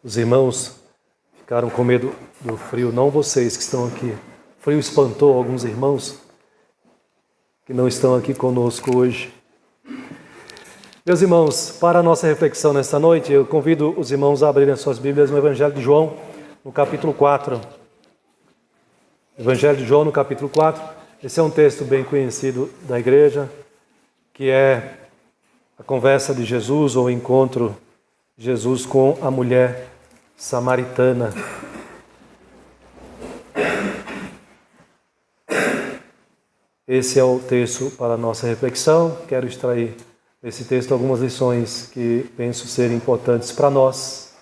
Os irmãos ficaram com medo do frio, não vocês que estão aqui. O frio espantou alguns irmãos que não estão aqui conosco hoje. Meus irmãos, para a nossa reflexão nesta noite, eu convido os irmãos a abrirem as suas Bíblias no Evangelho de João, no capítulo 4. Evangelho de João, no capítulo 4. Esse é um texto bem conhecido da igreja, que é a conversa de Jesus, ou o encontro de Jesus com a mulher samaritana. Esse é o texto para a nossa reflexão. Quero extrair desse texto algumas lições que penso serem importantes para nós,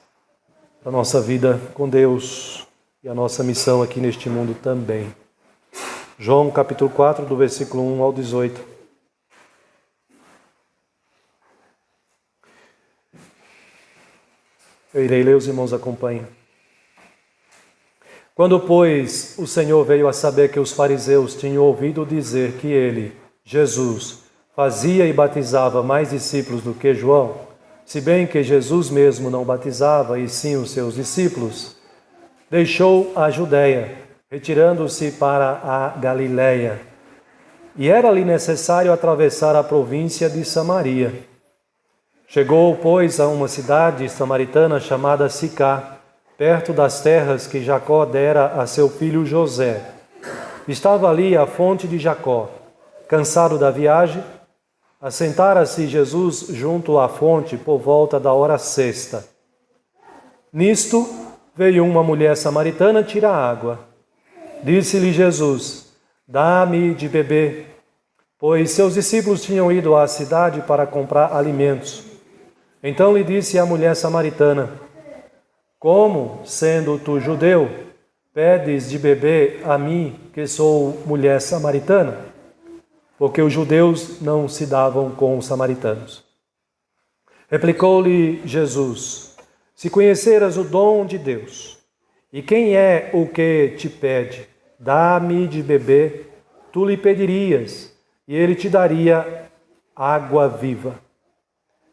para a nossa vida com Deus e a nossa missão aqui neste mundo também. João capítulo 4, do versículo 1 ao 18. Eu irei ler, os irmãos acompanham. Quando, pois, o Senhor veio a saber que os fariseus tinham ouvido dizer que ele, Jesus, fazia e batizava mais discípulos do que João, se bem que Jesus mesmo não batizava, e sim os seus discípulos, deixou a Judeia, retirando-se para a Galiléia. E era-lhe necessário atravessar a província de Samaria. Chegou, pois, a uma cidade samaritana chamada Sicá, perto das terras que Jacó dera a seu filho José. Estava ali a fonte de Jacó. Cansado da viagem, assentara-se Jesus junto à fonte por volta da hora sexta. Nisto veio uma mulher samaritana tirar água. Disse-lhe Jesus: dá-me de beber, pois seus discípulos tinham ido à cidade para comprar alimentos. Então lhe disse a mulher samaritana: como, sendo tu judeu, pedes de beber a mim, que sou mulher samaritana? Porque os judeus não se davam com os samaritanos. Replicou-lhe Jesus: se conheceras o dom de Deus, e quem é o que te pede, dá-me de beber, tu lhe pedirias, e ele te daria água viva.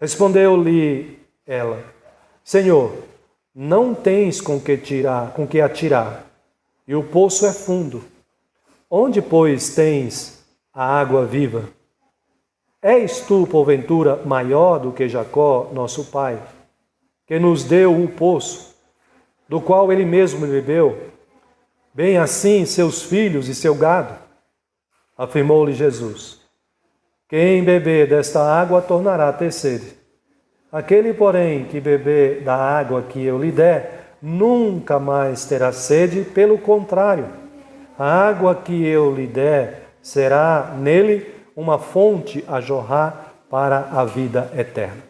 Respondeu-lhe ela: Senhor, não tens com que atirar, e o poço é fundo. Onde, pois, tens a água viva? És tu, porventura, maior do que Jacó, nosso pai, que nos deu o poço, do qual ele mesmo bebeu, bem assim seus filhos e seu gado? Afirmou-lhe Jesus: quem beber desta água tornará a ter sede. Aquele, porém, que beber da água que eu lhe der, nunca mais terá sede, pelo contrário, a água que eu lhe der será nele uma fonte a jorrar para a vida eterna.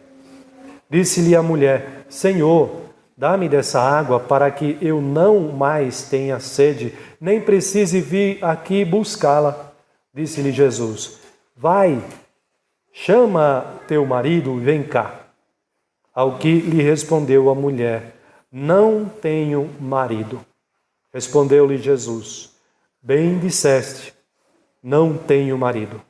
Disse-lhe a mulher: Senhor, dá-me dessa água para que eu não mais tenha sede, nem precise vir aqui buscá-la. Disse-lhe Jesus: vai, chama teu marido e vem cá. Ao que lhe respondeu a mulher: não tenho marido. Respondeu-lhe Jesus: bem disseste, não tenho marido,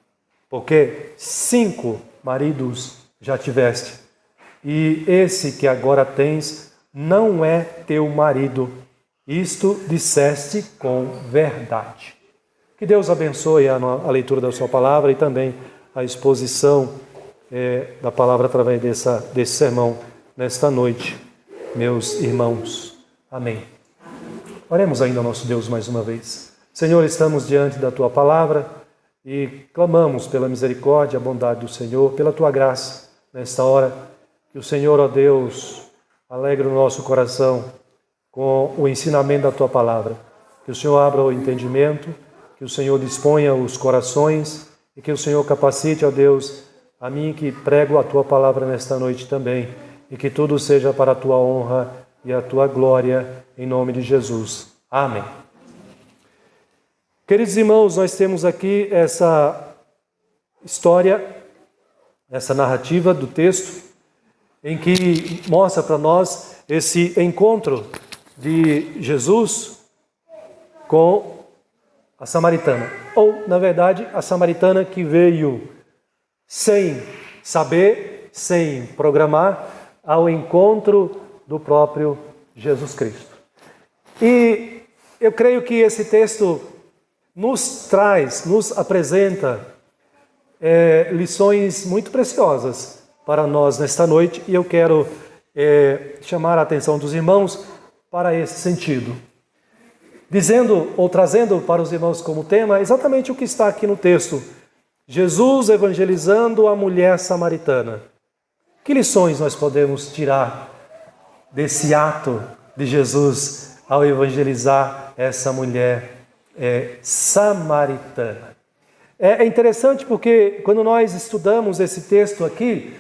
porque 5 maridos já tiveste, e esse que agora tens não é teu marido. Isto disseste com verdade. Que Deus abençoe a leitura da sua palavra e também a exposição da palavra através desse sermão nesta noite, meus irmãos. Amém. Oremos ainda ao nosso Deus mais uma vez. Senhor, estamos diante da Tua palavra e clamamos pela misericórdia e a bondade do Senhor, pela Tua graça nesta hora. Que o Senhor, ó Deus, alegre o nosso coração com o ensinamento da Tua palavra. Que o Senhor abra o entendimento, que o Senhor disponha os corações e que o Senhor capacite, ó Deus, a mim que prego a Tua palavra nesta noite também, e que tudo seja para a Tua honra e a Tua glória, em nome de Jesus. Amém. Queridos irmãos, nós temos aqui essa história, essa narrativa do texto, em que mostra para nós esse encontro de Jesus com a samaritana. Ou, na verdade, a samaritana que veio sem saber, sem programar, ao encontro do próprio Jesus Cristo. E eu creio que esse texto nos apresenta lições muito preciosas para nós nesta noite, e eu quero chamar a atenção dos irmãos para esse sentido. Dizendo ou trazendo para os irmãos como tema exatamente o que está aqui no texto. Jesus evangelizando a mulher samaritana. Que lições nós podemos tirar desse ato de Jesus ao evangelizar essa mulher samaritana? É interessante porque quando nós estudamos esse texto aqui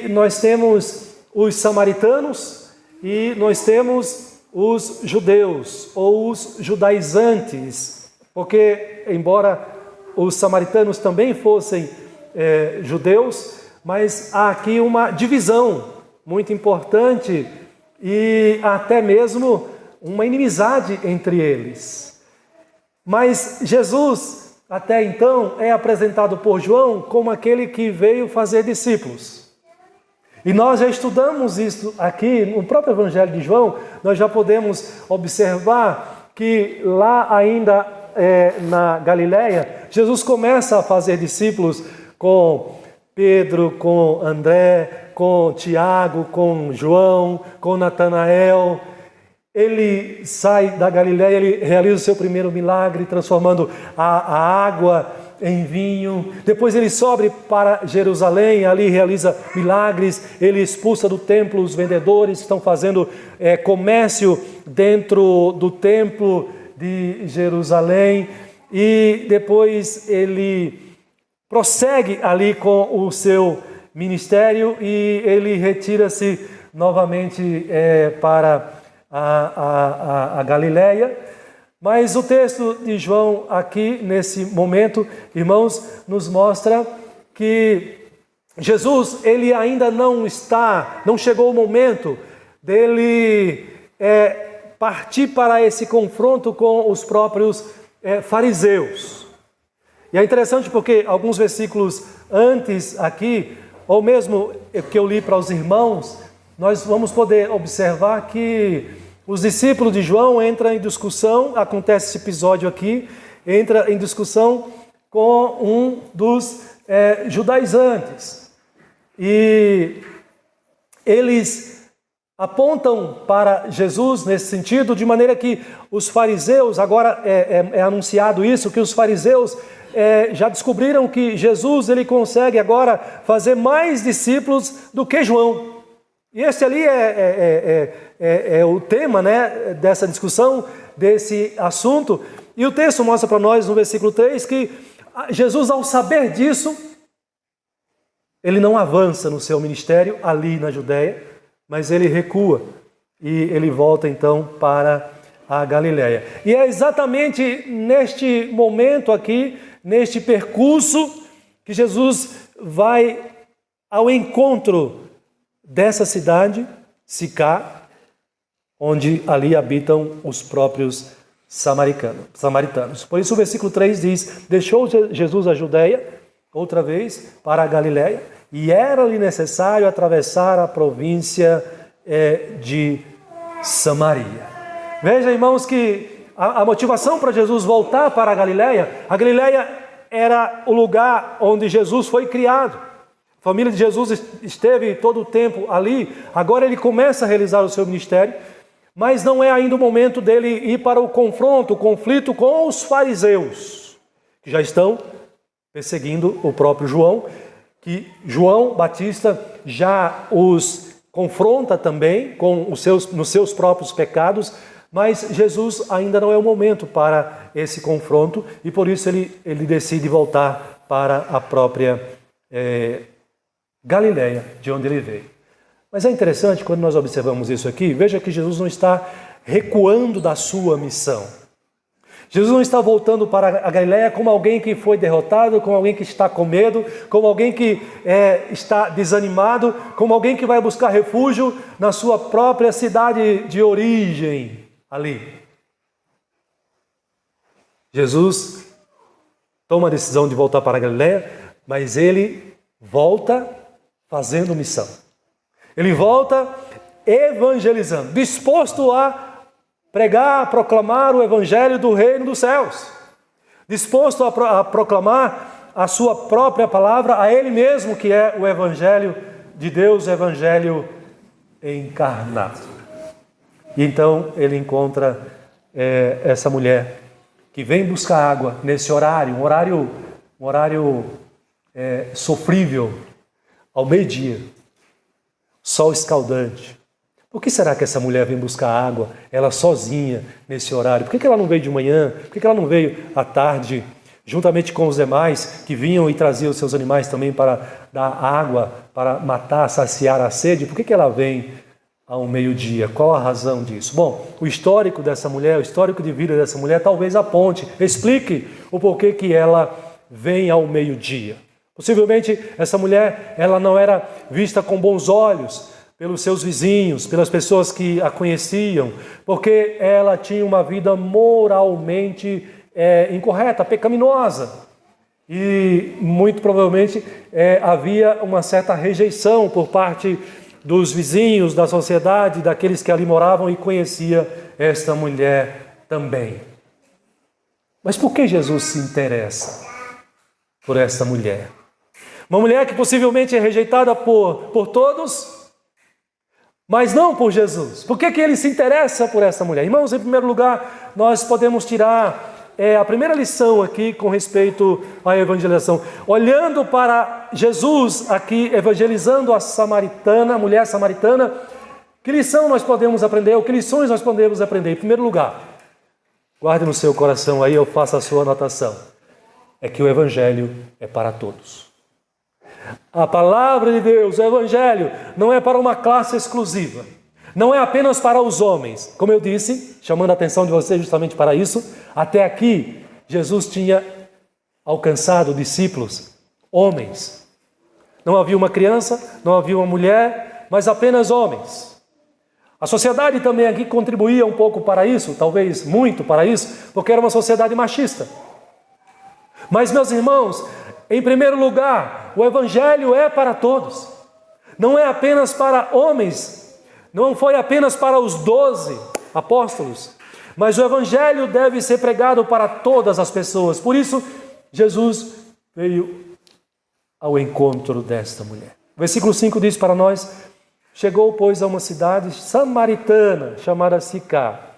nós temos os samaritanos e nós temos os judeus ou os judaizantes, porque embora os samaritanos também fossem judeus, mas há aqui uma divisão muito importante e até mesmo uma inimizade entre eles. Mas Jesus, até então, é apresentado por João como aquele que veio fazer discípulos. E nós já estudamos isso aqui no próprio Evangelho de João, nós já podemos observar que lá ainda na Galileia, Jesus começa a fazer discípulos com Pedro, com André, com Tiago, com João, com Natanael. Ele sai da Galileia, ele realiza o seu primeiro milagre, transformando a água em vinho. Depois ele sobe para Jerusalém, ali realiza milagres, ele expulsa do templo os vendedores que estão fazendo comércio dentro do templo de Jerusalém. E depois ele prossegue ali com o seu ministério e ele retira-se novamente para a Galileia. Mas o texto de João aqui, nesse momento, irmãos, nos mostra que Jesus, ele ainda não chegou o momento dele partir para esse confronto com os próprios fariseus. E é interessante porque alguns versículos antes aqui, ou mesmo que eu li para os irmãos, nós vamos poder observar que os discípulos de João entram em discussão, acontece esse episódio aqui, entra em discussão com um dos judaizantes. E eles apontam para Jesus nesse sentido, de maneira que os fariseus, agora é anunciado isso, que os fariseus já descobriram que Jesus ele consegue agora fazer mais discípulos do que João. E esse ali é o tema, né, dessa discussão, desse assunto. E o texto mostra para nós no versículo 3 que Jesus, ao saber disso, ele não avança no seu ministério ali na Judéia, mas ele recua e ele volta então para a Galileia. E é exatamente neste momento aqui, neste percurso, que Jesus vai ao encontro dessa cidade, Sicar, onde ali habitam os próprios samaritanos. Por isso o versículo 3 diz: deixou Jesus a Judéia, outra vez, para a Galileia, e era-lhe necessário atravessar a província de Samaria. Veja, irmãos, que a motivação para Jesus voltar para a Galileia era o lugar onde Jesus foi criado. A família de Jesus esteve todo o tempo ali, agora ele começa a realizar o seu ministério, mas não é ainda o momento dele ir para o confronto, o conflito com os fariseus, que já estão perseguindo o próprio João, que João Batista já os confronta também nos seus próprios pecados, mas Jesus ainda não é o momento para esse confronto, e por isso ele decide voltar para a própria Galileia, de onde ele veio. Mas é interessante quando nós observamos isso aqui, veja que Jesus não está recuando da sua missão. Jesus não está voltando para a Galileia como alguém que foi derrotado, como alguém que está com medo, como alguém que está desanimado, como alguém que vai buscar refúgio na sua própria cidade de origem ali. Jesus toma a decisão de voltar para a Galileia, mas ele volta fazendo missão. Ele volta evangelizando, disposto a pregar, proclamar o evangelho do reino dos céus, disposto a proclamar a sua própria palavra, a ele mesmo, que é o evangelho de Deus, o evangelho encarnado. E então ele encontra essa mulher que vem buscar água nesse horário, um horário sofrível, ao meio-dia, sol escaldante. Por que será que essa mulher vem buscar água, ela sozinha, nesse horário? Por que ela não veio de manhã? Por que ela não veio à tarde, juntamente com os demais que vinham e traziam os seus animais também para dar água, para matar, saciar a sede? Por que ela vem ao meio-dia? Qual a razão disso? Bom, o histórico dessa mulher, o histórico de vida dessa mulher, talvez aponte, explique o porquê que ela vem ao meio-dia. Possivelmente essa mulher, ela não era vista com bons olhos pelos seus vizinhos, pelas pessoas que a conheciam, porque ela tinha uma vida moralmente incorreta, pecaminosa. E muito provavelmente havia uma certa rejeição por parte dos vizinhos, da sociedade, daqueles que ali moravam e conhecia esta mulher também. Mas por que Jesus se interessa por esta mulher? Uma mulher que possivelmente é rejeitada por todos, mas não por Jesus. Por que ele se interessa por essa mulher? Irmãos, em primeiro lugar, nós podemos tirar a primeira lição aqui com respeito à evangelização. Olhando para Jesus aqui evangelizando a samaritana, a mulher samaritana, que lição nós podemos aprender, ou que lições nós podemos aprender? Em primeiro lugar, guarde no seu coração aí, eu faço a sua anotação, é que o evangelho é para todos. A palavra de Deus, o evangelho, não é para uma classe exclusiva. Não é apenas para os homens. Como eu disse, chamando a atenção de vocês justamente para isso, até aqui Jesus tinha alcançado discípulos, homens. Não havia uma criança, não havia uma mulher, mas apenas homens. A sociedade também aqui contribuía um pouco para isso, talvez muito para isso, porque era uma sociedade machista. Mas, meus irmãos, em primeiro lugar, o evangelho é para todos. Não é apenas para homens, não foi apenas para os 12 apóstolos, mas o evangelho deve ser pregado para todas as pessoas. Por isso, Jesus veio ao encontro desta mulher. O versículo 5 diz para nós: chegou, pois, a uma cidade samaritana chamada Sicar,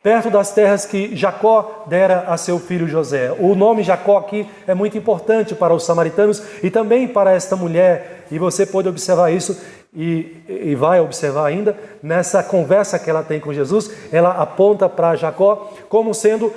perto das terras que Jacó dera a seu filho José. O nome Jacó aqui é muito importante para os samaritanos e também para esta mulher, e você pode observar isso e vai observar ainda nessa conversa que ela tem com Jesus. Ela aponta para Jacó como sendo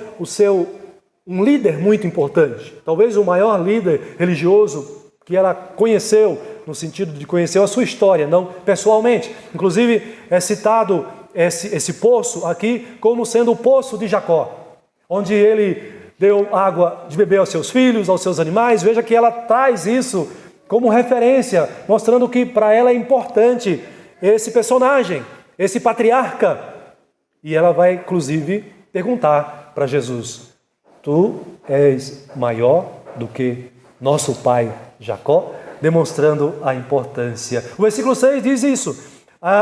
um líder muito importante, talvez o maior líder religioso que ela conheceu, no sentido de conhecer a sua história, não pessoalmente. Inclusive é citado esse poço aqui como sendo o poço de Jacó, onde ele deu água de beber aos seus filhos, aos seus animais. Veja que ela traz isso como referência, mostrando que para ela é importante esse personagem, esse patriarca. E ela vai inclusive perguntar para Jesus: tu és maior do que nosso pai Jacó? Demonstrando a importância. O versículo 6 diz isso: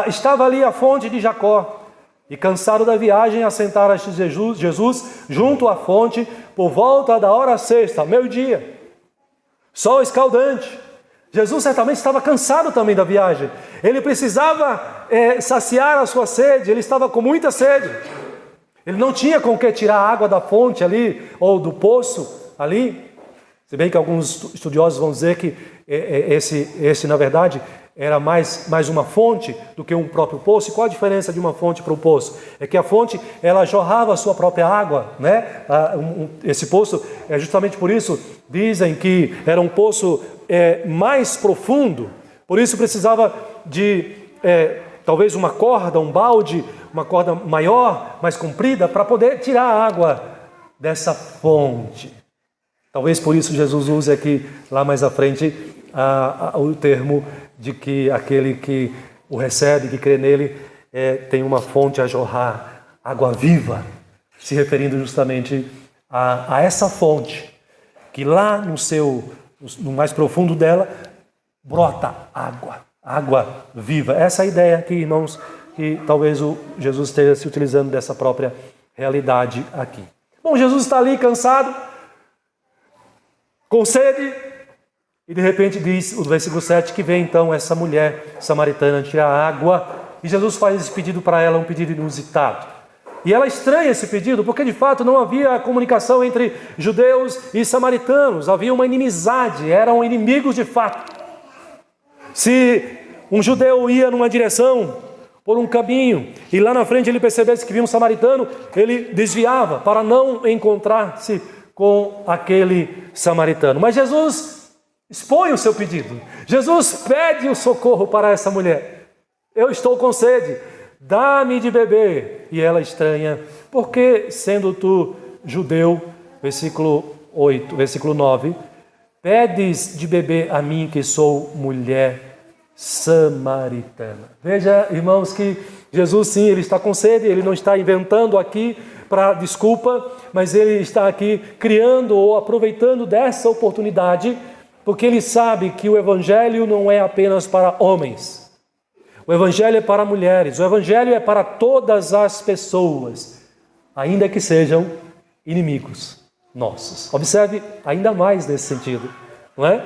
estava ali a fonte de Jacó, e cansado da viagem, assentara-se Jesus junto à fonte por volta da hora sexta, meio-dia, sol escaldante. Jesus certamente estava cansado também da viagem. Ele precisava saciar a sua sede, ele estava com muita sede. Ele não tinha com que tirar a água da fonte ali, ou do poço ali. Se bem que alguns estudiosos vão dizer que esse na verdade, era mais uma fonte do que um próprio poço. E qual a diferença de uma fonte para o poço? É que a fonte, ela jorrava a sua própria água, né? Esse poço, justamente por isso, dizem que era um poço mais profundo. Por isso precisava de talvez uma corda, um balde, uma corda maior, mais comprida, para poder tirar a água dessa fonte. Talvez por isso Jesus use aqui, lá mais à frente, o termo de que aquele que o recebe, que crê nele, tem uma fonte a jorrar, água viva, se referindo justamente a essa fonte, que lá no mais profundo dela, brota água. água viva. Essa é a ideia aqui, irmãos, que talvez Jesus esteja se utilizando dessa própria realidade aqui. Bom, Jesus está ali cansado, com sede, e de repente diz o versículo 7 que vem então essa mulher samaritana tirar água, e Jesus faz esse pedido para ela, um pedido inusitado. E ela estranha esse pedido, porque de fato não havia comunicação entre judeus e samaritanos, havia uma inimizade, eram inimigos de fato. Se um judeu ia numa direção, por um caminho, e lá na frente ele percebesse que vinha um samaritano, ele desviava para não encontrar-se com aquele samaritano. Mas Jesus expõe o seu pedido. Jesus pede o socorro para essa mulher. Eu estou com sede, dá-me de beber. E ela estranha, porque sendo tu judeu, versículo 9, pedes de beber a mim que sou mulher samaritana. Veja, irmãos, que Jesus sim, ele está com sede, ele não está inventando aqui para desculpa, mas ele está aqui criando ou aproveitando dessa oportunidade, porque ele sabe que o evangelho não é apenas para homens. O evangelho é para mulheres, o evangelho é para todas as pessoas, ainda que sejam inimigos nossos. Observe ainda mais nesse sentido, não é?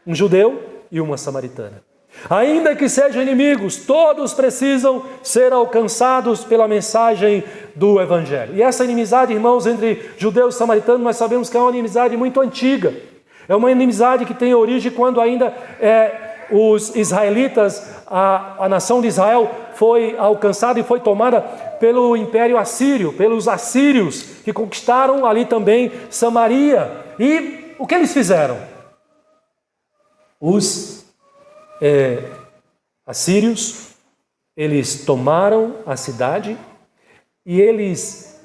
Um judeu e uma samaritana. Ainda que sejam inimigos, todos precisam ser alcançados pela mensagem do evangelho. E essa inimizade, irmãos, entre judeus e samaritanos, nós sabemos que é uma inimizade muito antiga. É uma inimizade que tem origem quando ainda os israelitas, a nação de Israel foi alcançada e foi tomada pelo Império Assírio, pelos assírios, que conquistaram ali também Samaria. E o que eles fizeram? Os assírios, eles tomaram a cidade e eles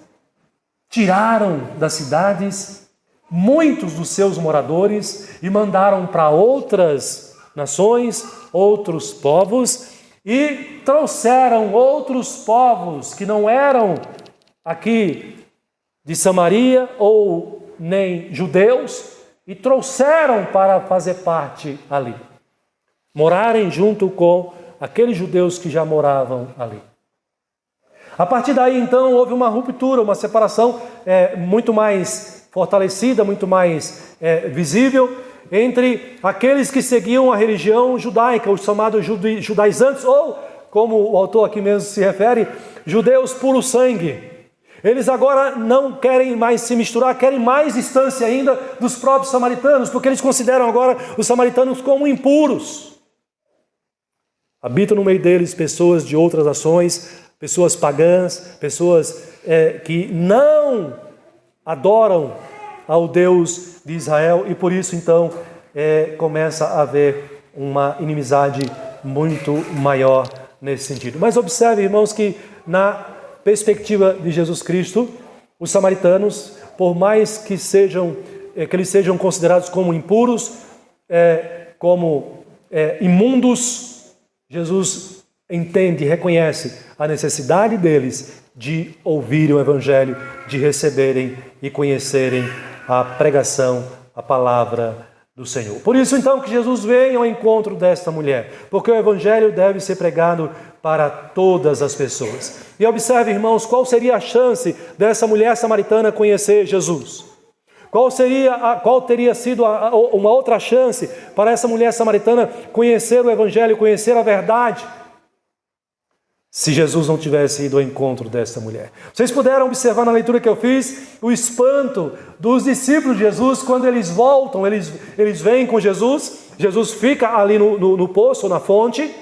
tiraram das cidades muitos dos seus moradores e mandaram para outras nações, outros povos, e trouxeram outros povos que não eram aqui de Samaria ou nem judeus, e trouxeram para fazer parte ali, morarem junto com aqueles judeus que já moravam ali. A partir daí, então, houve uma ruptura, uma separação muito mais fortalecida, muito mais visível, entre aqueles que seguiam a religião judaica, os chamados judaizantes, ou, como o autor aqui mesmo se refere, judeus puro sangue. Eles agora não querem mais se misturar, querem mais distância ainda dos próprios samaritanos, porque eles consideram agora os samaritanos como impuros. Habitam no meio deles pessoas de outras nações, pessoas pagãs, pessoas que não adoram ao Deus de Israel, e por isso então começa a haver uma inimizade muito maior nesse sentido. Mas observe, irmãos, que na perspectiva de Jesus Cristo, os samaritanos, por mais que eles sejam considerados como impuros, como imundos, Jesus entende e reconhece a necessidade deles de ouvirem o evangelho, de receberem e conhecerem a pregação, a palavra do Senhor. Por isso então que Jesus vem ao encontro desta mulher, porque o evangelho deve ser pregado para todas as pessoas. E observe, irmãos, qual seria a chance dessa mulher samaritana conhecer Jesus? Qual teria sido uma outra chance para essa mulher samaritana conhecer o evangelho, conhecer a verdade, se Jesus não tivesse ido ao encontro dessa mulher? Vocês puderam observar na leitura que eu fiz o espanto dos discípulos de Jesus quando eles voltam, eles vêm com Jesus, Jesus fica ali no poço, na fonte,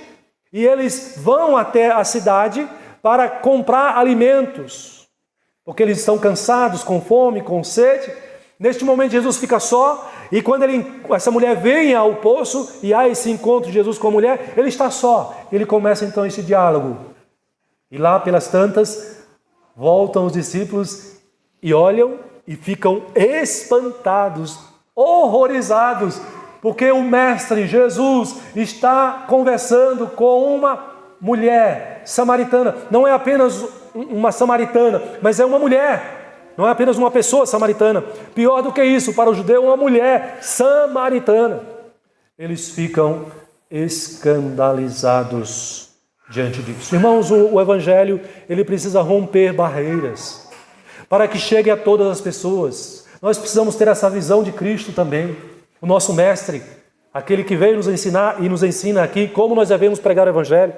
e eles vão até a cidade para comprar alimentos, porque eles estão cansados, com fome, com sede. Neste momento Jesus fica só, e quando essa mulher vem ao poço e há esse encontro de Jesus com a mulher, ele está só. Ele começa então esse diálogo. E lá pelas tantas, voltam os discípulos e olham e ficam espantados, horrorizados, porque o Mestre Jesus está conversando com uma mulher samaritana. Não é apenas uma samaritana, mas é uma mulher. Não é apenas uma pessoa samaritana. Pior do que isso, para o judeu, uma mulher samaritana. Eles ficam escandalizados diante disso. Irmãos, o Evangelho, ele precisa romper barreiras para que chegue a todas as pessoas. Nós precisamos ter essa visão de Cristo também, o nosso Mestre, aquele que veio nos ensinar e nos ensina aqui como nós devemos pregar o Evangelho.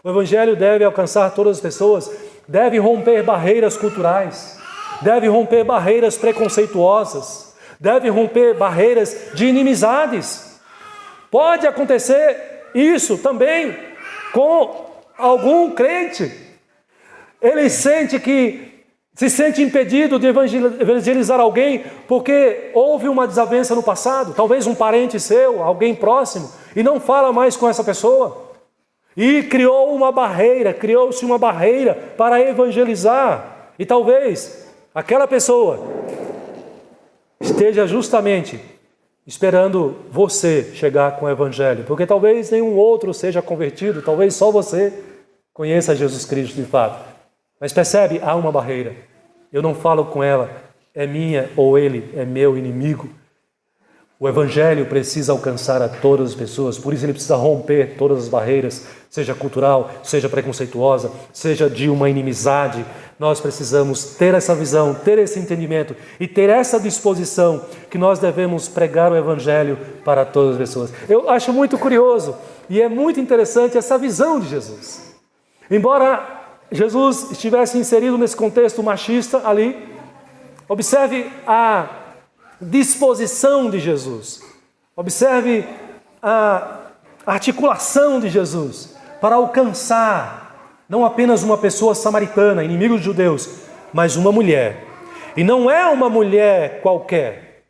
O Evangelho deve alcançar todas as pessoas, deve romper barreiras culturais, deve romper barreiras preconceituosas, deve romper barreiras de inimizades. Pode acontecer isso também com algum crente. Ele se sente impedido de evangelizar alguém porque houve uma desavença no passado, talvez um parente seu, alguém próximo, e não fala mais com essa pessoa. E criou-se uma barreira para evangelizar. E talvez aquela pessoa esteja justamente esperando você chegar com o Evangelho, porque talvez nenhum outro seja convertido, talvez só você conheça Jesus Cristo de fato. Mas percebe, há uma barreira. Eu não falo com ela, é minha ou ele é meu inimigo. O Evangelho precisa alcançar a todas as pessoas, por isso ele precisa romper todas as barreiras, seja cultural, seja preconceituosa, seja de uma inimizade. Nós precisamos ter essa visão, ter esse entendimento e ter essa disposição que nós devemos pregar o Evangelho para todas as pessoas. Eu acho muito curioso e é muito interessante essa visão de Jesus. Embora Jesus estivesse inserido nesse contexto machista ali, observe a disposição de Jesus. Observe a articulação de Jesus para alcançar não apenas uma pessoa samaritana, inimigo dos judeus, mas uma mulher. E não é uma mulher qualquer,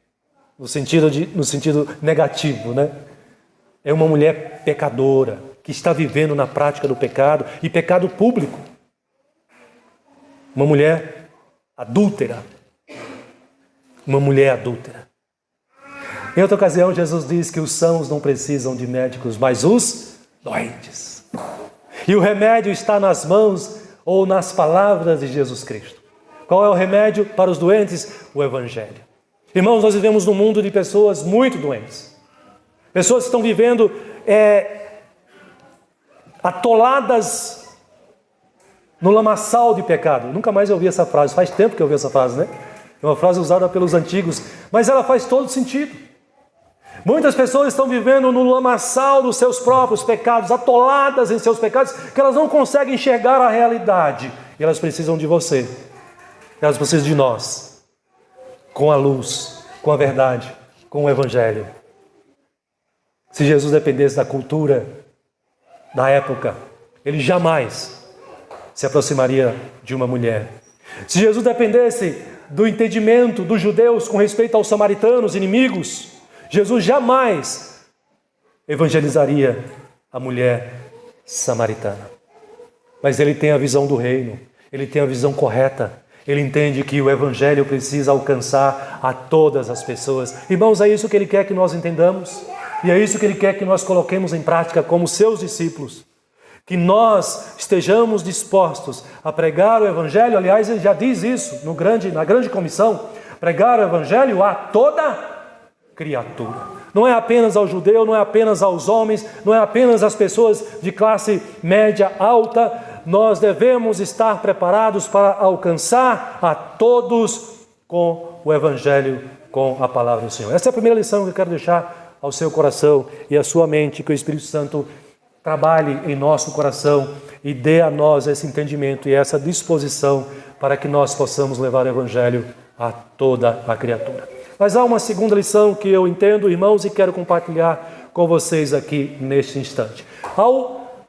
no sentido negativo, né? É uma mulher pecadora, que está vivendo na prática do pecado, e pecado público. Uma mulher adúltera. Uma mulher adúltera. Em outra ocasião, Jesus diz que os sãos não precisam de médicos, mas os doentes. E o remédio está nas mãos ou nas palavras de Jesus Cristo. Qual é o remédio para os doentes? O Evangelho. Irmãos, nós vivemos num mundo de pessoas muito doentes. Pessoas que estão vivendo atoladas no lamaçal de pecado. Nunca mais eu ouvi essa frase, faz tempo que eu ouvi essa frase, né? É uma frase usada pelos antigos, mas ela faz todo sentido. Muitas pessoas estão vivendo no lamaçal dos seus próprios pecados, atoladas em seus pecados, que elas não conseguem enxergar a realidade. E elas precisam de você. Elas precisam de nós. Com a luz, com a verdade, com o Evangelho. Se Jesus dependesse da cultura da época, ele jamais se aproximaria de uma mulher. Se Jesus dependesse do entendimento dos judeus com respeito aos samaritanos, inimigos, Jesus jamais evangelizaria a mulher samaritana. Mas ele tem a visão do reino, ele tem a visão correta, ele entende que o Evangelho precisa alcançar a todas as pessoas. Irmãos, é isso que ele quer que nós entendamos, e é isso que ele quer que nós coloquemos em prática como seus discípulos. Que nós estejamos dispostos a pregar o Evangelho, aliás, ele já diz isso na grande comissão, pregar o Evangelho a toda criatura. Não é apenas ao judeu, não é apenas aos homens, não é apenas às pessoas de classe média alta. Nós devemos estar preparados para alcançar a todos com o Evangelho, com a palavra do Senhor. Essa é a primeira lição que eu quero deixar ao seu coração e à sua mente, que o Espírito Santo trabalhe em nosso coração e dê a nós esse entendimento e essa disposição para que nós possamos levar o Evangelho a toda a criatura. Mas há uma segunda lição que eu entendo, irmãos, e quero compartilhar com vocês aqui neste instante. Ao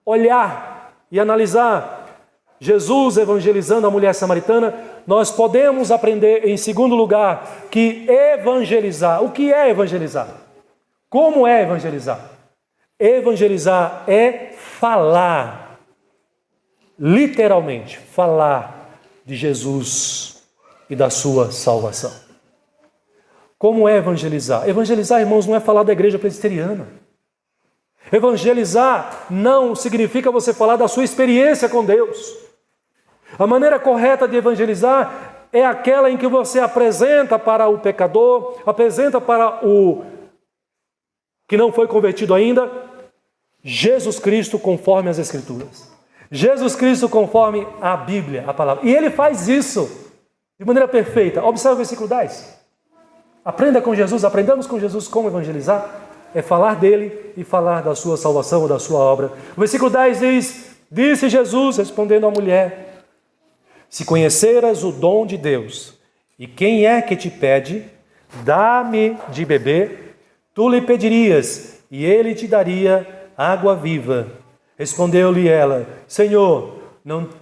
olhar e analisar Jesus evangelizando a mulher samaritana, nós podemos aprender, em segundo lugar, que evangelizar. O que é evangelizar? Como é evangelizar? Evangelizar é falar, literalmente, falar de Jesus e da sua salvação. Como é evangelizar? Evangelizar, irmãos, não é falar da igreja presbiteriana. Evangelizar não significa você falar da sua experiência com Deus. A maneira correta de evangelizar é aquela em que você apresenta para o pecador, apresenta para o que não foi convertido ainda, Jesus Cristo conforme as Escrituras. Jesus Cristo conforme a Bíblia, a palavra. E ele faz isso de maneira perfeita. Observe o versículo 10. Aprenda com Jesus, aprendamos com Jesus como evangelizar. É falar dele e falar da sua salvação ou da sua obra. O versículo 10 diz: disse Jesus, respondendo à mulher: se conheceras o dom de Deus, e quem é que te pede, dá-me de beber, tu lhe pedirias, e ele te daria água viva. Respondeu-lhe ela: Senhor,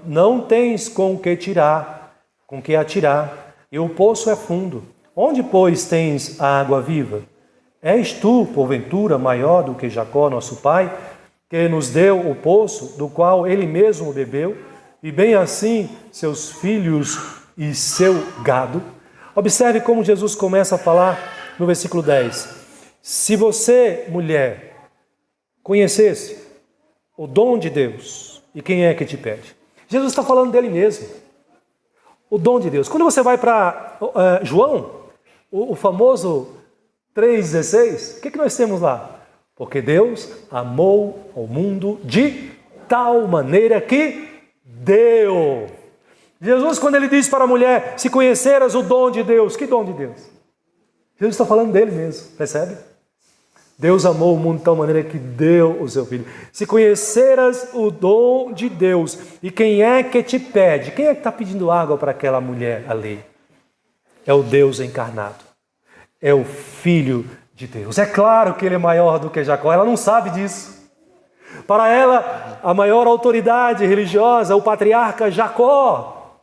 não tens com que atirar, e o poço é fundo. Onde, pois, tens a água viva? És tu, porventura, maior do que Jacó, nosso pai, que nos deu o poço, do qual ele mesmo bebeu, e bem assim seus filhos e seu gado? Observe como Jesus começa a falar no versículo 10. Se você, mulher, conhecesse o dom de Deus, e quem é que te pede? Jesus está falando dele mesmo. O dom de Deus. Quando você vai para João, o famoso 3,16, o que nós temos lá? Porque Deus amou o mundo de tal maneira que deu. Jesus, quando ele diz para a mulher, se conheceras o dom de Deus, que dom de Deus? Jesus está falando dele mesmo, percebe? Deus amou o mundo de tal maneira que deu o seu Filho. Se conheceras o dom de Deus, e quem é que te pede? Quem é que está pedindo água para aquela mulher ali? É o Deus encarnado. É o Filho de Deus. É claro que ele é maior do que Jacó, ela não sabe disso. Para ela, a maior autoridade religiosa, o patriarca Jacó.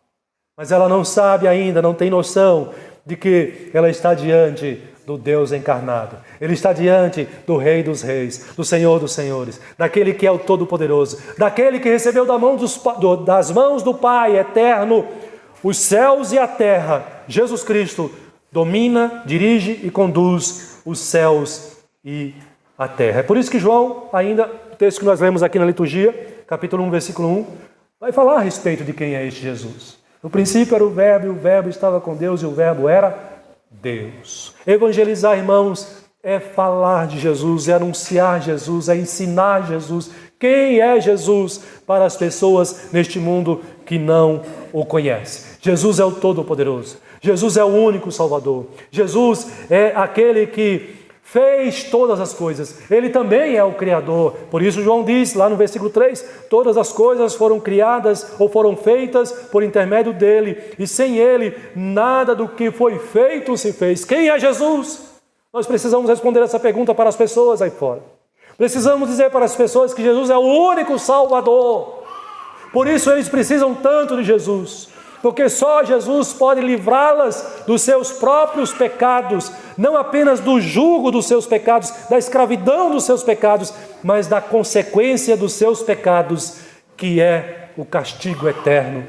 Mas ela não sabe ainda, não tem noção de que ela está diante do Deus encarnado. Ele está diante do Rei dos Reis, do Senhor dos Senhores, daquele que é o Todo-Poderoso, daquele que recebeu das mãos do Pai eterno os céus e a terra. Jesus Cristo domina, dirige e conduz os céus e a terra. É por isso que João, ainda, o texto que nós lemos aqui na liturgia, capítulo 1, versículo 1, vai falar a respeito de quem é este Jesus. No princípio era o Verbo, e o Verbo estava com Deus, e o Verbo era Deus. Evangelizar, irmãos, é falar de Jesus, é anunciar Jesus, é ensinar Jesus. Quem é Jesus para as pessoas neste mundo que não o conhecem? Jesus é o Todo-Poderoso. Jesus é o único Salvador. Jesus é aquele que fez todas as coisas. Ele também é o Criador. Por isso João diz lá no versículo 3, todas as coisas foram criadas ou foram feitas por intermédio dele, e sem ele nada do que foi feito se fez. Quem é Jesus? Nós precisamos responder essa pergunta para as pessoas aí fora. Precisamos dizer para as pessoas que Jesus é o único Salvador. Por isso eles precisam tanto de Jesus. Porque só Jesus pode livrá-las dos seus próprios pecados, não apenas do jugo dos seus pecados, da escravidão dos seus pecados, mas da consequência dos seus pecados, que é o castigo eterno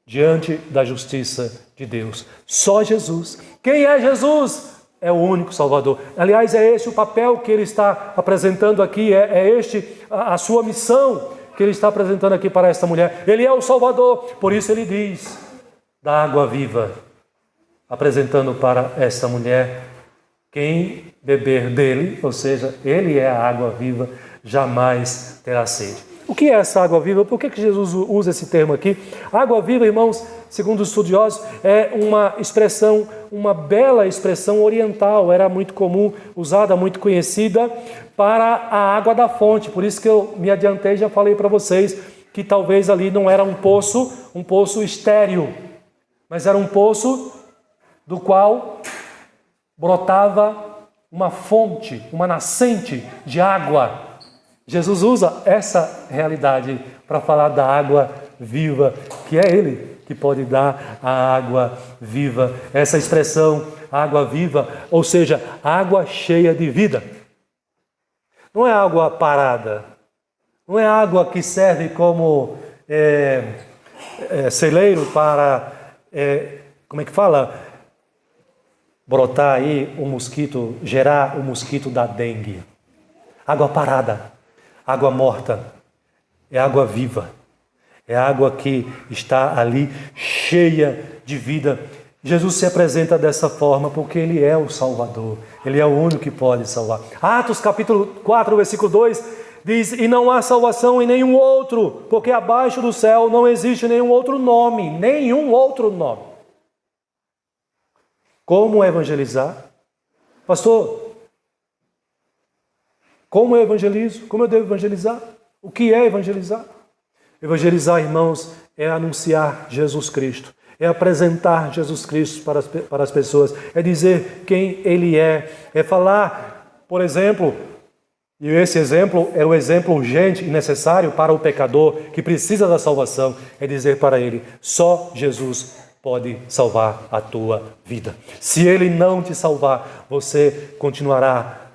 diante da justiça de Deus. Só Jesus. Quem é Jesus? É o único Salvador. Aliás, é este o papel que ele está apresentando aqui, é este a sua missão que ele está apresentando aqui para esta mulher. Ele é o Salvador, por isso ele diz, da água viva, apresentando para esta mulher, quem beber dele, ou seja, ele é a água viva, jamais terá sede. O que é essa água viva? Por que Jesus usa esse termo aqui? Água viva, irmãos, segundo os estudiosos, é uma expressão, uma bela expressão oriental, era muito comum, usada, muito conhecida para a água da fonte. Por isso que eu me adiantei e já falei para vocês que talvez ali não era um poço estéril, mas era um poço do qual brotava uma fonte, uma nascente de água. Jesus usa essa realidade para falar da água viva, que é Ele que pode dar a água viva. Essa expressão, água viva, ou seja, água cheia de vida. Não é água parada, não é água que serve como celeiro para, como é que fala? Brotar aí o mosquito, gerar o mosquito da dengue. Água parada. Água morta, é água viva, é água que está ali cheia de vida. Jesus se apresenta dessa forma porque Ele é o Salvador, Ele é o único que pode salvar. Atos capítulo 4, versículo 2, Diz, e não há salvação em nenhum outro, porque abaixo do céu não existe nenhum outro nome, nenhum outro nome. Como evangelizar? Pastor, como eu evangelizo? Como eu devo evangelizar? O que é evangelizar? Evangelizar, irmãos, é anunciar Jesus Cristo, é apresentar Jesus Cristo para as pessoas, é dizer quem Ele é falar, por exemplo, e esse exemplo é o exemplo urgente e necessário para o pecador que precisa da salvação, é dizer para ele, só Jesus pode salvar a tua vida. Se Ele não te salvar, você continuará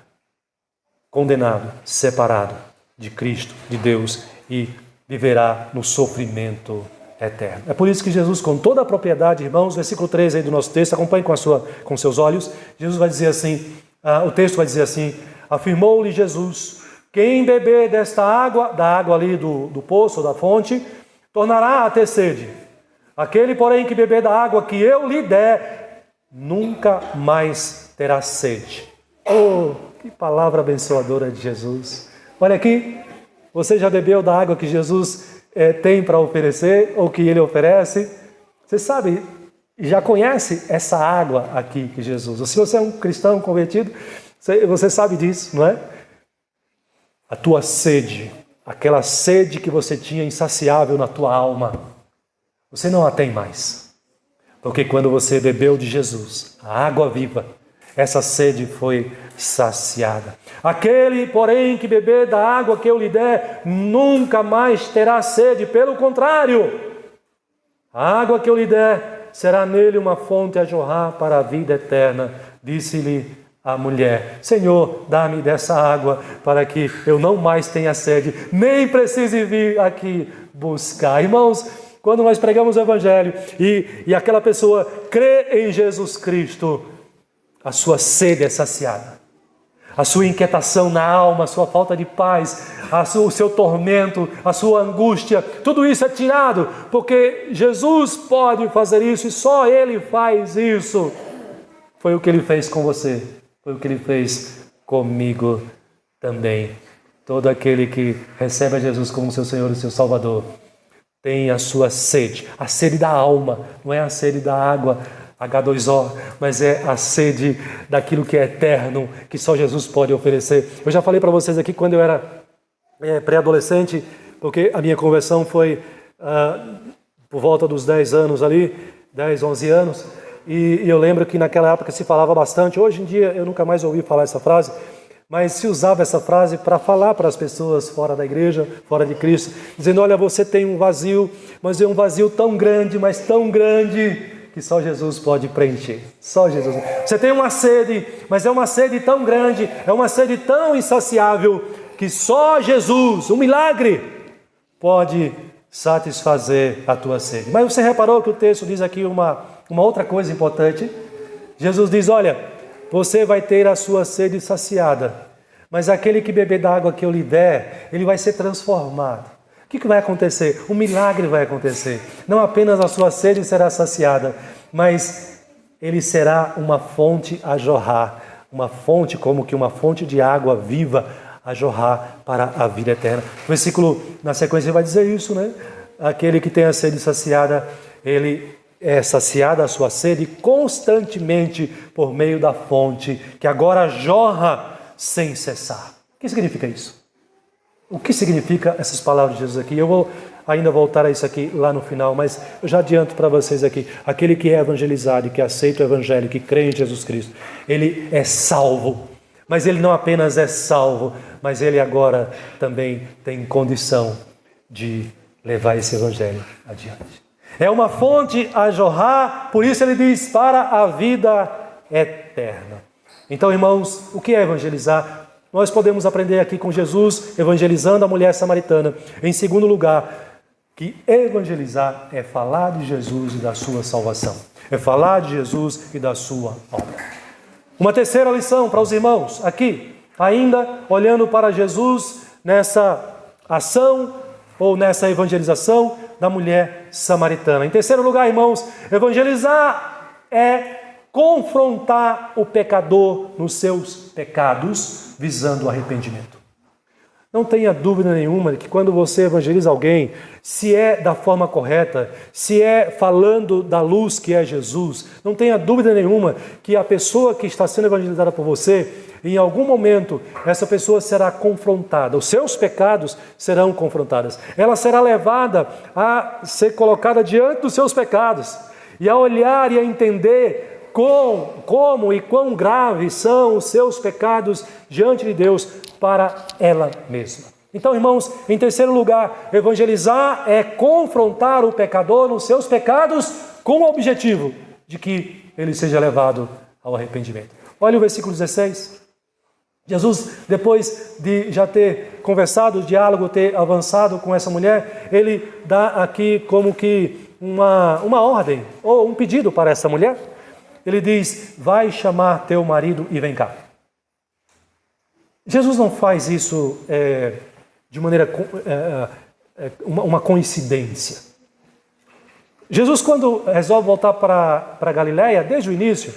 condenado, separado de Cristo, de Deus, e viverá no sofrimento eterno. É por isso que Jesus, com toda a propriedade, irmãos, versículo 13 aí do nosso texto, acompanhe com seus olhos, Jesus vai dizer assim, o texto vai dizer assim, afirmou-lhe Jesus, quem beber desta água, da água ali do poço, da fonte, tornará a ter sede. Aquele, porém, que beber da água que eu lhe der, nunca mais terá sede. Oh, que palavra abençoadora de Jesus. Olha aqui, você já bebeu da água que Jesus tem para oferecer, ou que Ele oferece? Você sabe, já conhece essa água aqui que Jesus... Se você é um cristão convertido, você sabe disso, não é? A tua sede, aquela sede que você tinha insaciável na tua alma, você não a tem mais. Porque quando você bebeu de Jesus, a água viva, essa sede foi saciada. Aquele, porém, que beber da água que eu lhe der, nunca mais terá sede. Pelo contrário, a água que eu lhe der será nele uma fonte a jorrar para a vida eterna. Disse-lhe a mulher, Senhor, dá-me dessa água para que eu não mais tenha sede, nem precise vir aqui buscar. Irmãos, quando nós pregamos o Evangelho e aquela pessoa crê em Jesus Cristo, a sua sede é saciada. A sua inquietação na alma, a sua falta de paz, o seu tormento, a sua angústia, tudo isso é tirado, porque Jesus pode fazer isso e só Ele faz isso. Foi o que Ele fez com você, foi o que Ele fez comigo também. Todo aquele que recebe a Jesus como seu Senhor e seu Salvador, tem a sua sede, a sede da alma, não é a sede da água, H2O, mas é a sede daquilo que é eterno, que só Jesus pode oferecer. Eu já falei para vocês aqui quando eu era pré-adolescente, porque a minha conversão foi por volta dos 10 anos ali, 10, 11 anos, e eu lembro que naquela época se falava bastante, hoje em dia eu nunca mais ouvi falar essa frase, mas se usava essa frase para falar para as pessoas fora da igreja, fora de Cristo, dizendo, olha, você tem um vazio, mas é um vazio tão grande, mas tão grande, que só Jesus pode preencher. Só Jesus. Você tem uma sede, mas é uma sede tão grande, é uma sede tão insaciável, que só Jesus, um milagre, pode satisfazer a tua sede. Mas você reparou que o texto diz aqui uma outra coisa importante? Jesus diz, olha, você vai ter a sua sede saciada, mas aquele que beber da água que eu lhe der, ele vai ser transformado. O que vai acontecer? Um milagre vai acontecer. Não apenas a sua sede será saciada, mas ele será uma fonte a jorrar. Uma fonte, como que uma fonte de água viva a jorrar para a vida eterna. O versículo, na sequência, vai dizer isso, né? Aquele que tem a sede saciada, ele é saciada a sua sede constantemente por meio da fonte, que agora jorra sem cessar. O que significa isso? O que significa essas palavras de Jesus aqui? Eu vou ainda voltar a isso aqui lá no final, mas eu já adianto para vocês aqui. Aquele que é evangelizado, que aceita o Evangelho, que crê em Jesus Cristo, ele é salvo. Mas ele não apenas é salvo, mas ele agora também tem condição de levar esse Evangelho adiante. É uma fonte a jorrar, por isso ele diz, para a vida eterna. Então, irmãos, o que é evangelizar? Nós podemos aprender aqui com Jesus, evangelizando a mulher samaritana. Em segundo lugar, que evangelizar é falar de Jesus e da sua salvação. É falar de Jesus e da sua obra. Uma terceira lição para os irmãos, aqui, ainda olhando para Jesus nessa ação ou nessa evangelização da mulher samaritana. Em terceiro lugar, irmãos, evangelizar é confrontar o pecador nos seus pecados, visando o arrependimento. Não tenha dúvida nenhuma de que quando você evangeliza alguém, se é da forma correta, se é falando da luz que é Jesus, não tenha dúvida nenhuma que a pessoa que está sendo evangelizada por você, em algum momento, essa pessoa será confrontada, os seus pecados serão confrontados. Ela será levada a ser colocada diante dos seus pecados e a olhar e a entender como e quão graves são os seus pecados diante de Deus para ela mesma. Então, irmãos, em terceiro lugar, evangelizar é confrontar o pecador nos seus pecados com o objetivo de que ele seja levado ao arrependimento. Olha o versículo 16. Jesus, depois de já ter conversado, o diálogo ter avançado com essa mulher, ele dá aqui como que uma ordem ou um pedido para essa mulher. Ele diz: vai chamar teu marido e vem cá. Jesus não faz isso de maneira uma coincidência. Jesus, quando resolve voltar para Galiléia, desde o início,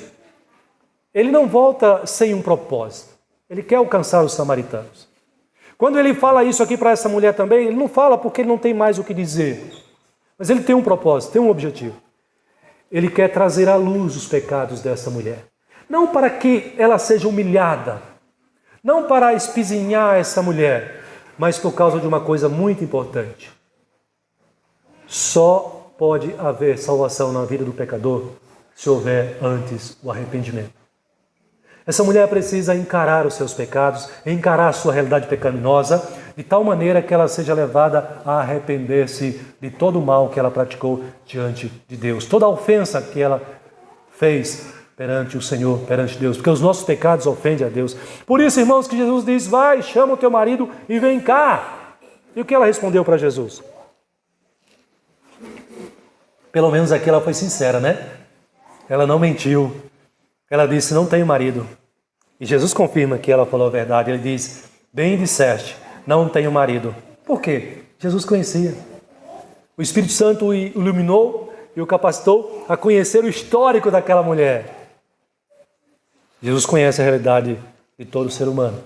ele não volta sem um propósito. Ele quer alcançar os samaritanos. Quando ele fala isso aqui para essa mulher também, ele não fala porque ele não tem mais o que dizer. Mas ele tem um propósito, tem um objetivo. Ele quer trazer à luz os pecados dessa mulher. Não para que ela seja humilhada, não para espizinhar essa mulher, mas por causa de uma coisa muito importante. Só pode haver salvação na vida do pecador se houver antes o arrependimento. Essa mulher precisa encarar os seus pecados, encarar a sua realidade pecaminosa, de tal maneira que ela seja levada a arrepender-se de todo o mal que ela praticou diante de Deus. Toda a ofensa que ela fez perante o Senhor, perante Deus, porque os nossos pecados ofendem a Deus. Por isso, irmãos, que Jesus diz: vai, chama o teu marido e vem cá. E o que ela respondeu para Jesus? Pelo menos aqui ela foi sincera, né? Ela não mentiu. Ela disse: não tenho marido. E Jesus confirma que ela falou a verdade. Ele diz: bem disseste, não tenho marido. Por quê? Jesus conhecia. O Espírito Santo o iluminou e o capacitou a conhecer o histórico daquela mulher. Jesus conhece a realidade de todo ser humano.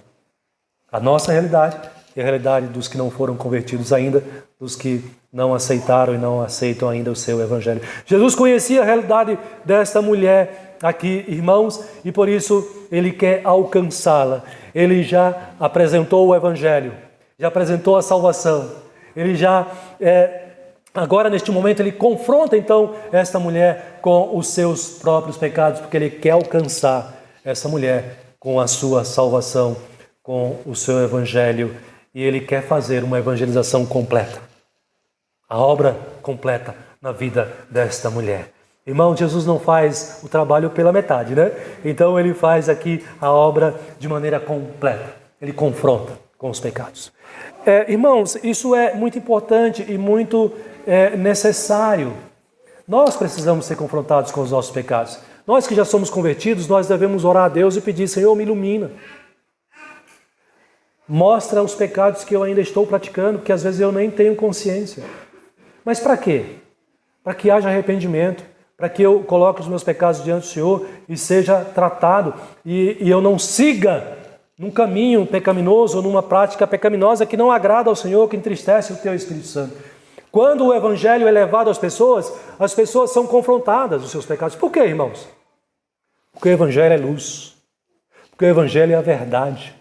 A nossa realidade e a realidade dos que não foram convertidos ainda, dos que não aceitaram e não aceitam ainda o seu evangelho. Jesus conhecia a realidade desta mulher aqui, irmãos, e por isso ele quer alcançá-la. Ele já apresentou o evangelho, já apresentou a salvação. Ele já, agora neste momento, ele confronta então esta mulher com os seus próprios pecados, porque ele quer alcançar essa mulher com a sua salvação, com o seu evangelho, e ele quer fazer uma evangelização completa. A obra completa na vida desta mulher. Irmão, Jesus não faz o trabalho pela metade, né? Então ele faz aqui a obra de maneira completa. Ele confronta com os pecados. Irmãos, isso é muito importante e muito necessário. Nós precisamos ser confrontados com os nossos pecados. Nós que já somos convertidos, nós devemos orar a Deus e pedir: Senhor, me ilumina. Mostra os pecados que eu ainda estou praticando, que às vezes eu nem tenho consciência. Mas para quê? Para que haja arrependimento, para que eu coloque os meus pecados diante do Senhor e seja tratado, e eu não siga num caminho pecaminoso ou numa prática pecaminosa que não agrada ao Senhor, que entristece o teu Espírito Santo. Quando o Evangelho é levado às pessoas são confrontadas dos seus pecados. Por quê, irmãos? Porque o Evangelho é luz, porque o Evangelho é a verdade,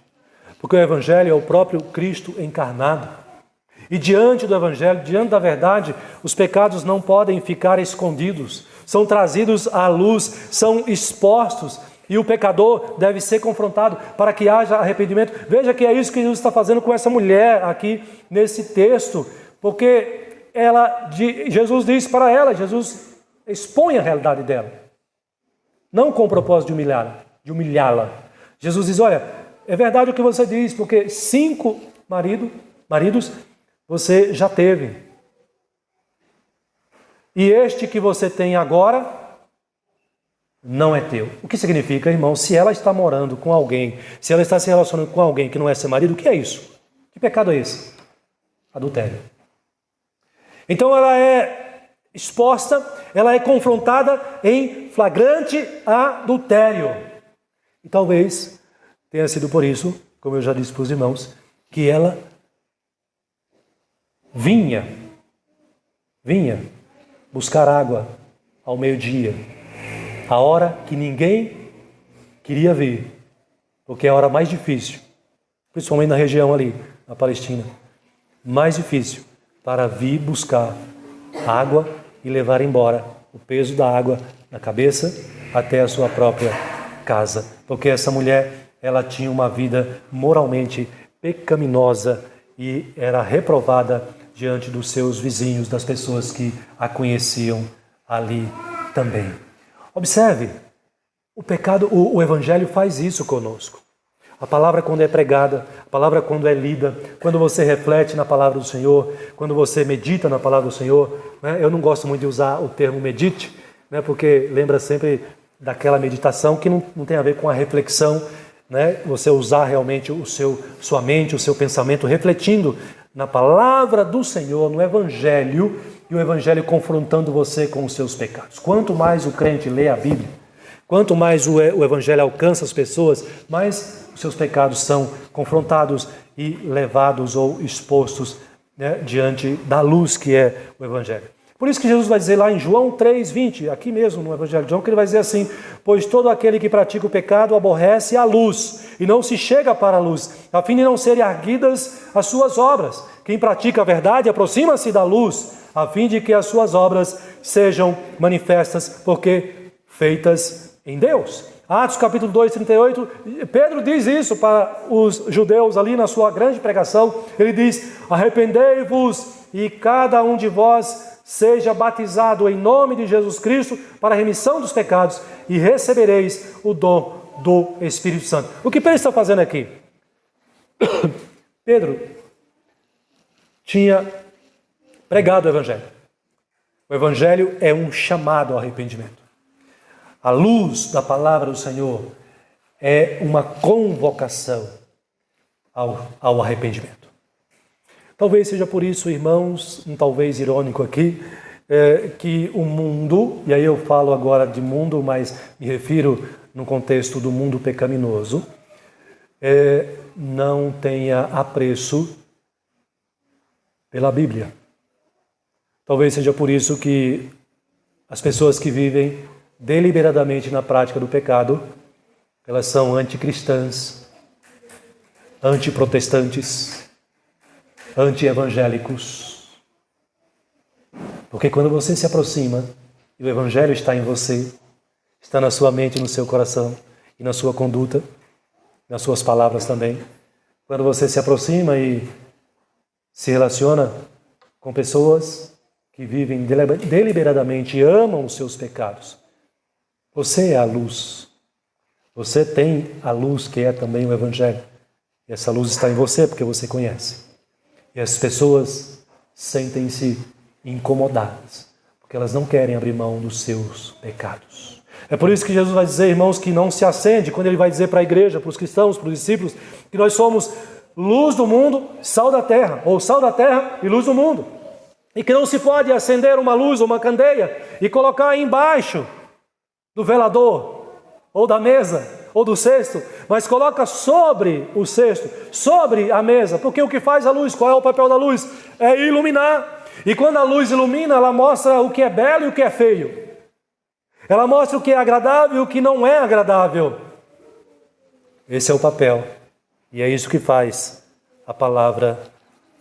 porque o Evangelho é o próprio Cristo encarnado. E diante do Evangelho, diante da verdade, os pecados não podem ficar escondidos, são trazidos à luz, são expostos, e o pecador deve ser confrontado para que haja arrependimento. Veja que é isso que Jesus está fazendo com essa mulher aqui nesse texto, porque Jesus diz para ela, Jesus expõe a realidade dela, não com o propósito de humilhá-la. Jesus diz: olha, é verdade o que você diz, porque 5 maridos você já teve. E este que você tem agora não é teu. O que significa, irmão? Se ela está morando com alguém, se ela está se relacionando com alguém que não é seu marido, o que é isso? Que pecado é esse? Adultério. Então ela é exposta, ela é confrontada em flagrante adultério. E talvez tenha sido por isso, como eu já disse para os irmãos, que ela vinha buscar água ao meio-dia, a hora que ninguém queria vir, porque é a hora mais difícil, principalmente na região ali, na Palestina, mais difícil para vir buscar água e levar embora o peso da água na cabeça até a sua própria casa, porque essa mulher, ela tinha uma vida moralmente pecaminosa e era reprovada diante dos seus vizinhos, das pessoas que a conheciam ali também. Observe, o pecado, o Evangelho faz isso conosco. A palavra quando é pregada, a palavra quando é lida, quando você reflete na palavra do Senhor, quando você medita na palavra do Senhor, né? Eu não gosto muito de usar o termo medite, né? Porque lembra sempre daquela meditação que não tem a ver com a reflexão, né? Você usar realmente sua mente, o seu pensamento, refletindo na palavra do Senhor, no Evangelho, e o Evangelho confrontando você com os seus pecados. Quanto mais o crente lê a Bíblia, quanto mais o Evangelho alcança as pessoas, mais os seus pecados são confrontados e levados ou expostos, né, diante da luz que é o Evangelho. Por isso que Jesus vai dizer lá em João 3,20, aqui mesmo no Evangelho de João, que ele vai dizer assim: pois todo aquele que pratica o pecado aborrece a luz e não se chega para a luz, a fim de não serem arguidas as suas obras. Quem pratica a verdade aproxima-se da luz, a fim de que as suas obras sejam manifestas, porque feitas em Deus. Atos capítulo 2, 38, Pedro diz isso para os judeus ali na sua grande pregação. Ele diz: arrependei-vos e cada um de vós seja batizado em nome de Jesus Cristo para a remissão dos pecados e recebereis o dom do Espírito Santo. O que Pedro está fazendo aqui? Pedro tinha pregado o Evangelho. O Evangelho é um chamado ao arrependimento. A luz da palavra do Senhor é uma convocação ao arrependimento. Talvez seja por isso, irmãos, um talvez irônico aqui, que o mundo, e aí eu falo agora de mundo, mas me refiro no contexto do mundo pecaminoso, não tenha apreço pela Bíblia. Talvez seja por isso que as pessoas que vivem deliberadamente na prática do pecado, elas são anticristãs, antiprotestantes, anti-evangélicos. Porque quando você se aproxima e o Evangelho está em você, está na sua mente, no seu coração e na sua conduta, nas suas palavras também. Quando você se aproxima e se relaciona com pessoas que vivem deliberadamente e amam os seus pecados, você é a luz. Você tem a luz que é também o Evangelho. E essa luz está em você porque você conhece. E as pessoas sentem-se incomodadas, porque elas não querem abrir mão dos seus pecados. É por isso que Jesus vai dizer, irmãos, que não se acende, quando ele vai dizer para a igreja, para os cristãos, para os discípulos, que nós somos luz do mundo, sal da terra, ou sal da terra e luz do mundo. E que não se pode acender uma luz ou uma candeia e colocar embaixo do velador, ou da mesa, ou do cesto, mas coloca sobre o cesto, sobre a mesa, porque o que faz a luz, qual é o papel da luz? É iluminar. E quando a luz ilumina, ela mostra o que é belo e o que é feio. Ela mostra o que é agradável e o que não é agradável. Esse é o papel. E é isso que faz a palavra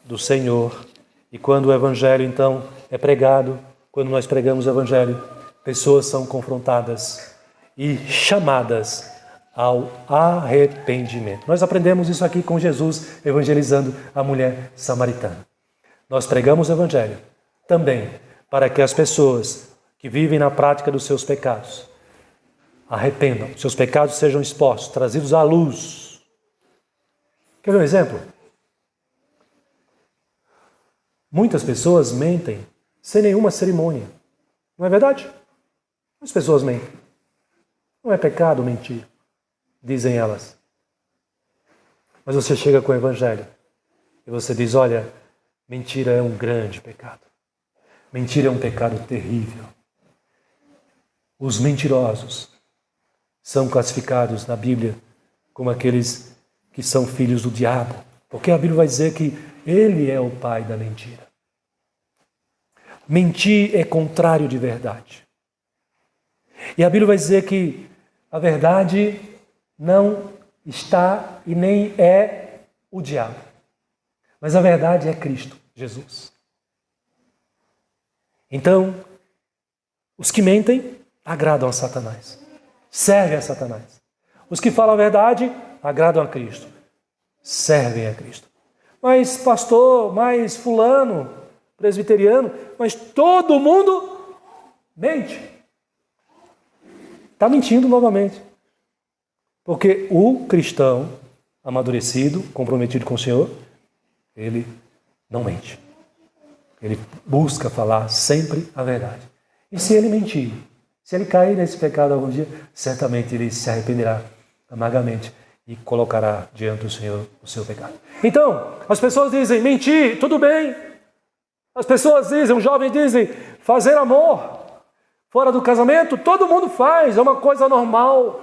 do Senhor. E quando o Evangelho, então, é pregado, quando nós pregamos o Evangelho, pessoas são confrontadas e chamadas ao arrependimento. Nós aprendemos isso aqui com Jesus evangelizando a mulher samaritana. Nós pregamos o Evangelho também para que as pessoas que vivem na prática dos seus pecados arrependam, seus pecados sejam expostos, trazidos à luz. Quer ver um exemplo? Muitas pessoas mentem sem nenhuma cerimônia. Não é verdade? As pessoas mentem. Não é pecado mentir, dizem elas. Mas você chega com o Evangelho e você diz, olha, mentira é um grande pecado. Mentira é um pecado terrível. Os mentirosos são classificados na Bíblia como aqueles que são filhos do diabo. Porque a Bíblia vai dizer que ele é o pai da mentira. Mentir é contrário de verdade. E a Bíblia vai dizer que a verdade não está e nem é o diabo. Mas a verdade é Cristo, Jesus. Então, os que mentem agradam a Satanás. Servem a Satanás. Os que falam a verdade agradam a Cristo. Servem a Cristo. Mas pastor, mas fulano, presbiteriano, mas todo mundo mente. Está mentindo novamente. Porque o cristão amadurecido, comprometido com o Senhor, ele não mente. Ele busca falar sempre a verdade. E se ele mentir, se ele cair nesse pecado algum dia, certamente ele se arrependerá amargamente e colocará diante do Senhor o seu pecado. Então, as pessoas dizem, mentir, tudo bem. As pessoas dizem, os jovens dizem, fazer amor fora do casamento, todo mundo faz, é uma coisa normal.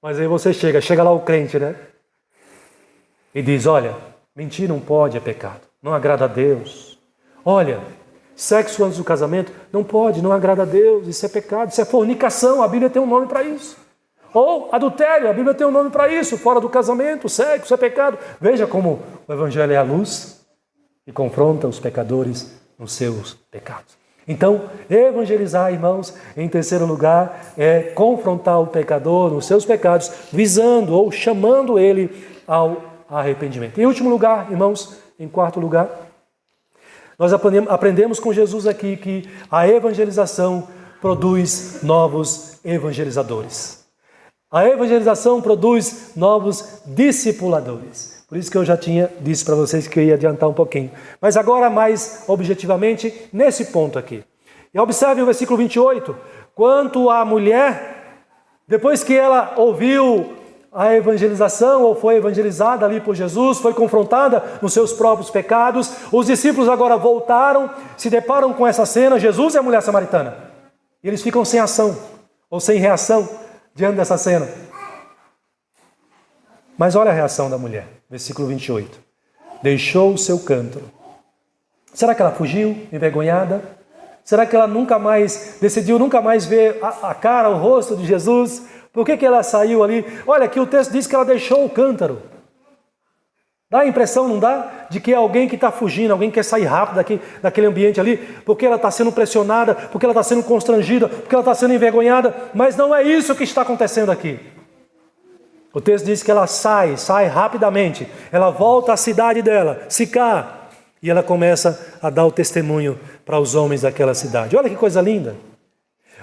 Mas aí você chega lá o crente, né? E diz, olha, mentir não pode, é pecado. Não agrada a Deus. Olha, sexo antes do casamento não pode, não agrada a Deus. Isso é pecado, isso é fornicação, a Bíblia tem um nome para isso. Ou adultério, a Bíblia tem um nome para isso, fora do casamento, sexo é pecado. Veja como o Evangelho é a luz e confronta os pecadores nos seus pecados. Então, evangelizar, irmãos, em terceiro lugar, é confrontar o pecador nos seus pecados, visando ou chamando ele ao arrependimento. Em último lugar, irmãos, em quarto lugar, nós aprendemos com Jesus aqui que a evangelização produz novos evangelizadores. A evangelização produz novos discipuladores. Por isso que eu já tinha dito para vocês que eu ia adiantar um pouquinho. Mas agora, mais objetivamente, nesse ponto aqui. E observe o versículo 28. Quanto à mulher, depois que ela ouviu a evangelização, ou foi evangelizada ali por Jesus, foi confrontada nos seus próprios pecados, os discípulos agora voltaram, se deparam com essa cena, Jesus e a mulher samaritana. E eles ficam sem ação, ou sem reação, diante dessa cena. Mas olha a reação da mulher, versículo 28. Deixou o seu cântaro. Será que ela fugiu, envergonhada? Será que ela decidiu nunca mais ver a cara, o rosto de Jesus? Por que ela saiu ali? Olha, aqui o texto diz que ela deixou o cântaro. Dá a impressão, não dá? De que é alguém que está fugindo, alguém que quer sair rápido daquele ambiente ali, porque ela está sendo pressionada, porque ela está sendo constrangida, porque ela está sendo envergonhada. Mas não é isso que está acontecendo aqui. O texto diz que ela sai rapidamente, ela volta à cidade dela, Sicá, e ela começa a dar o testemunho para os homens daquela cidade. Olha que coisa linda!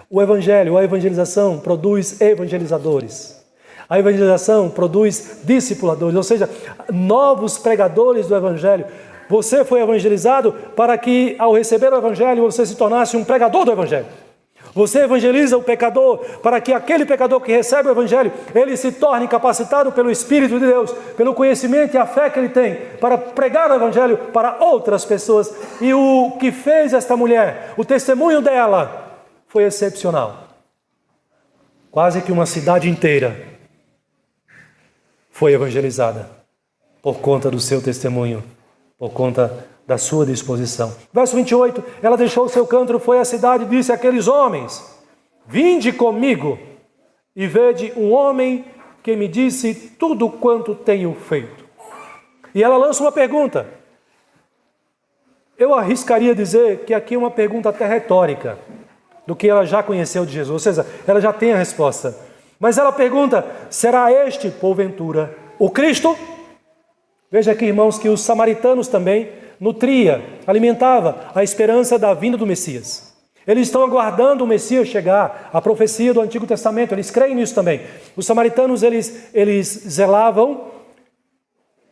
O evangelho, a evangelização produz evangelizadores. A evangelização produz discipuladores, ou seja, novos pregadores do evangelho. Você foi evangelizado para que, ao receber o evangelho, você se tornasse um pregador do evangelho. Você evangeliza o pecador para que aquele pecador que recebe o evangelho, ele se torne capacitado pelo Espírito de Deus, pelo conhecimento e a fé que ele tem, para pregar o evangelho para outras pessoas. E o que fez esta mulher, o testemunho dela, foi excepcional. Quase que uma cidade inteira foi evangelizada por conta do seu testemunho, por conta da sua disposição. Verso 28, ela deixou o seu cântaro, foi à cidade e disse àqueles homens, vinde comigo e vede um homem que me disse tudo quanto tenho feito. E ela lança uma pergunta. Eu arriscaria dizer que aqui é uma pergunta até retórica, do que ela já conheceu de Jesus, ou seja, ela já tem a resposta. Mas ela pergunta, será este, porventura, o Cristo? Veja aqui, irmãos, que os samaritanos também nutria, alimentava a esperança da vinda do Messias. Eles estão aguardando o Messias chegar, a profecia do Antigo Testamento, eles creem nisso também. Os samaritanos, eles zelavam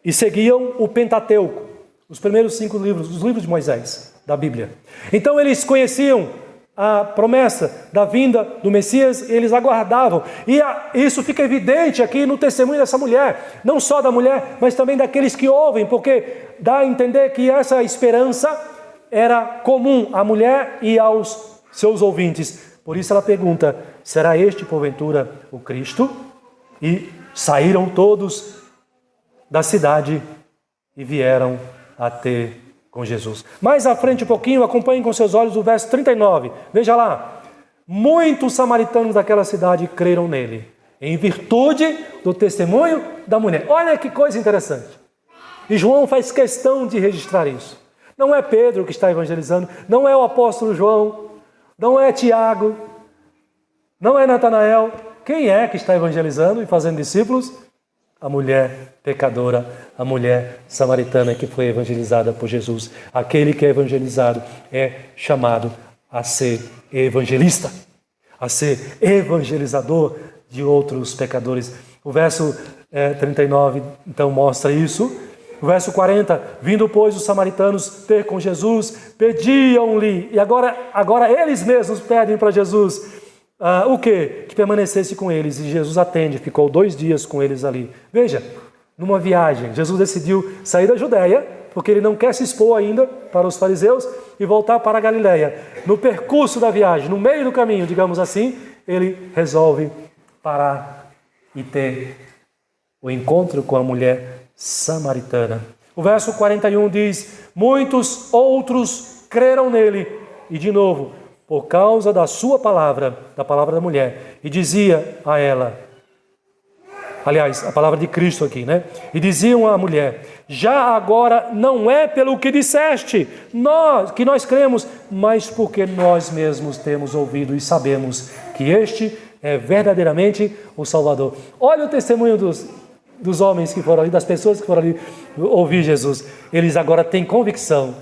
e seguiam o Pentateuco, os primeiros 5 livros, os livros de Moisés, da Bíblia. Então eles conheciam a promessa da vinda do Messias, eles aguardavam. E isso fica evidente aqui no testemunho dessa mulher, não só da mulher, mas também daqueles que ouvem, porque dá a entender que essa esperança era comum à mulher e aos seus ouvintes. Por isso ela pergunta, será este porventura o Cristo? E saíram todos da cidade e vieram até com Jesus. Mais à frente um pouquinho, acompanhem com seus olhos o verso 39. Veja lá. Muitos samaritanos daquela cidade creram nele, em virtude do testemunho da mulher. Olha que coisa interessante. E João faz questão de registrar isso. Não é Pedro que está evangelizando, não é o apóstolo João, não é Tiago, não é Natanael. Quem é que está evangelizando e fazendo discípulos? A mulher pecadora, a mulher samaritana que foi evangelizada por Jesus. Aquele que é evangelizado é chamado a ser evangelista, a ser evangelizador de outros pecadores. O verso 39 então mostra isso. O verso 40, vindo pois os samaritanos ter com Jesus, pediam-lhe, e agora eles mesmos pedem para Jesus, o quê? Que permanecesse com eles, e Jesus atende, ficou 2 dias com eles ali. Veja, numa viagem, Jesus decidiu sair da Judéia, porque ele não quer se expor ainda para os fariseus, e voltar para a Galileia. No percurso da viagem, no meio do caminho, digamos assim, ele resolve parar e ter o encontro com a mulher samaritana. O verso 41 diz, muitos outros creram nele, e de novo, por causa da sua palavra, da palavra da mulher, e dizia a ela, aliás, a palavra de Cristo aqui, né? E diziam à mulher, já agora não é pelo que disseste, que nós cremos, mas porque nós mesmos temos ouvido e sabemos que este é verdadeiramente o Salvador. Olha o testemunho dos homens que foram ali, das pessoas que foram ali ouvir Jesus. Eles agora têm convicção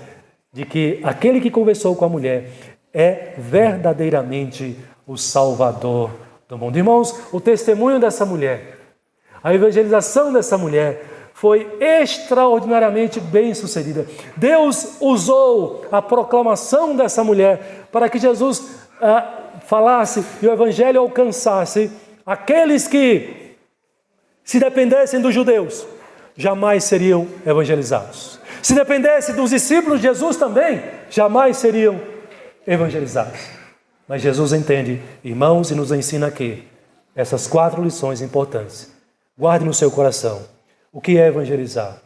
de que aquele que conversou com a mulher é verdadeiramente o Salvador do mundo. Irmãos, o testemunho dessa mulher, a evangelização dessa mulher foi extraordinariamente bem sucedida. Deus usou a proclamação dessa mulher para que Jesus falasse e o evangelho alcançasse aqueles que, se dependessem dos judeus, jamais seriam evangelizados. Se dependesse dos discípulos de Jesus também, jamais seriam evangelizados. Mas Jesus entende, irmãos, e nos ensina aqui essas 4 lições importantes. Guarde no seu coração. O que é evangelizar?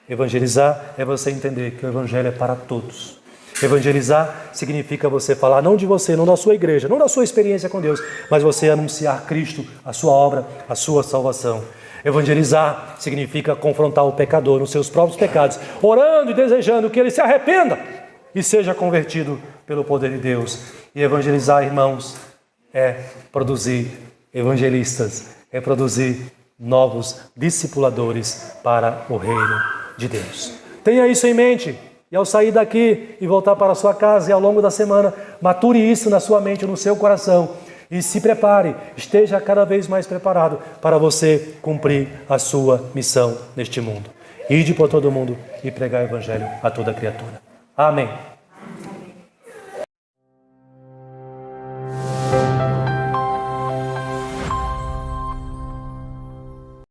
Evangelizar é você entender que o evangelho é para todos. Evangelizar significa você falar não de você, não da sua igreja, não da sua experiência com Deus, mas você anunciar Cristo, a sua obra, a sua salvação. Evangelizar significa confrontar o pecador nos seus próprios pecados, orando e desejando que ele se arrependa e seja convertido pelo poder de Deus. E evangelizar, irmãos, é produzir evangelistas, é produzir novos discipuladores para o reino de Deus. Tenha isso em mente. E ao sair daqui e voltar para a sua casa e ao longo da semana, mature isso na sua mente, no seu coração. E se prepare, esteja cada vez mais preparado para você cumprir a sua missão neste mundo. Ide por todo mundo e pregar o evangelho a toda criatura. Amém.